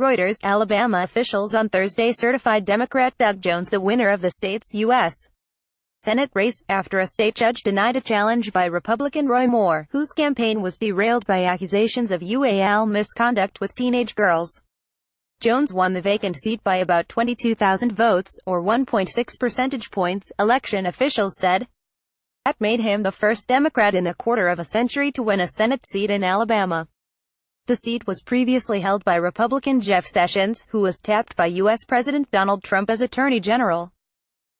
Reuters, Alabama officials on Thursday certified Democrat Doug Jones the winner of the state's U.S. Senate race, after a state judge denied a challenge by Republican Roy Moore, whose campaign was derailed by accusations of UAL misconduct with teenage girls. Jones won the vacant seat by about 22,000 votes, or 1.6 percentage points, election officials said. That made him the first Democrat in a quarter of a century to win a Senate seat in Alabama. The seat was previously held by Republican Jeff Sessions, who was tapped by U.S. President Donald Trump as Attorney General.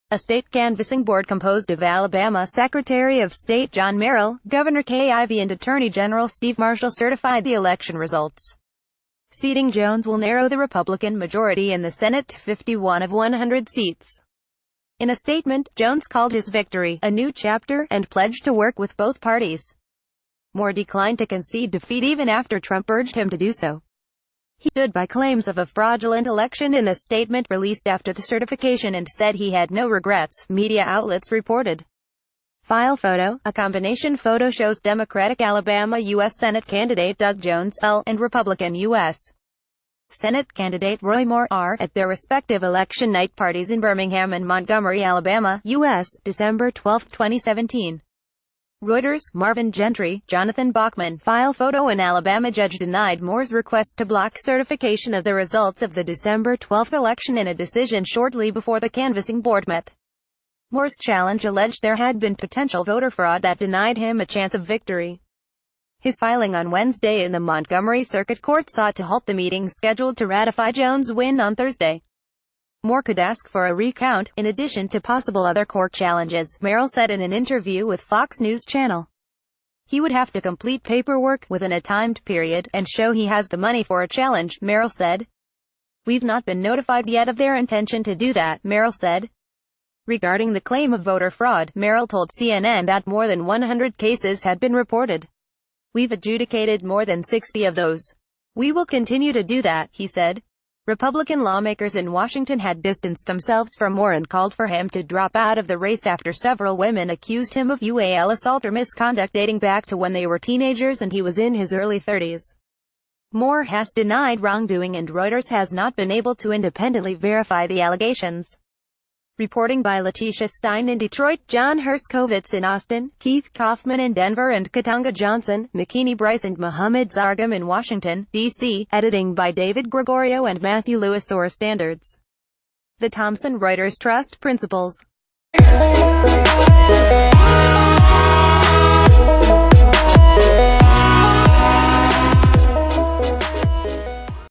A state canvassing board composed of Alabama Secretary of State John Merrill, Governor Kay Ivey and Attorney General Steve Marshall certified the election results. Seating Jones will narrow the Republican majority in the Senate to 51 of 100 seats. In a statement, Jones called his victory a new chapter and pledged to work with both parties. Moore declined to concede defeat even after Trump urged him to do so. He stood by claims of a fraudulent election in a statement released after the certification and said he had no regrets, media outlets reported. File photo. A combination photo shows Democratic Alabama U.S. Senate candidate Doug Jones, L., and Republican U.S. Senate candidate Roy Moore, R., at their respective election night parties in Birmingham and Montgomery, Alabama, U.S., December 12, 2017. Reuters, Marvin Gentry, Jonathan Bachman. File photo. An Alabama judge denied Moore's request to block certification of the results of the December 12 election in a decision shortly before the canvassing board met. Moore's challenge alleged there had been potential voter fraud that denied him a chance of victory. His filing on Wednesday in the Montgomery Circuit Court sought to halt the meeting scheduled to ratify Jones' win on Thursday. Moore could ask for a recount, in addition to possible other court challenges, Merrill said in an interview with Fox News Channel. He would have to complete paperwork, within a timed period, and show he has the money for a challenge, Merrill said. We've not been notified yet of their intention to do that, Merrill said. Regarding the claim of voter fraud, Merrill told CNN that more than 100 cases had been reported. We've adjudicated more than 60 of those. We will continue to do that, he said. Republican lawmakers in Washington had distanced themselves from Moore and called for him to drop out of the race after several women accused him of UAL assault or misconduct dating back to when they were teenagers and he was in his early 30s. Moore has denied wrongdoing and Reuters has not been able to independently verify the allegations. Reporting by Letitia Stein in Detroit, John Herskovitz in Austin, Keith Kaufman in Denver and Katanga Johnson, McKinney Bryce and Mohammed Zargam in Washington, D.C., editing by David Gregorio and Matthew Lewis. Source standards. The Thomson Reuters Trust Principles.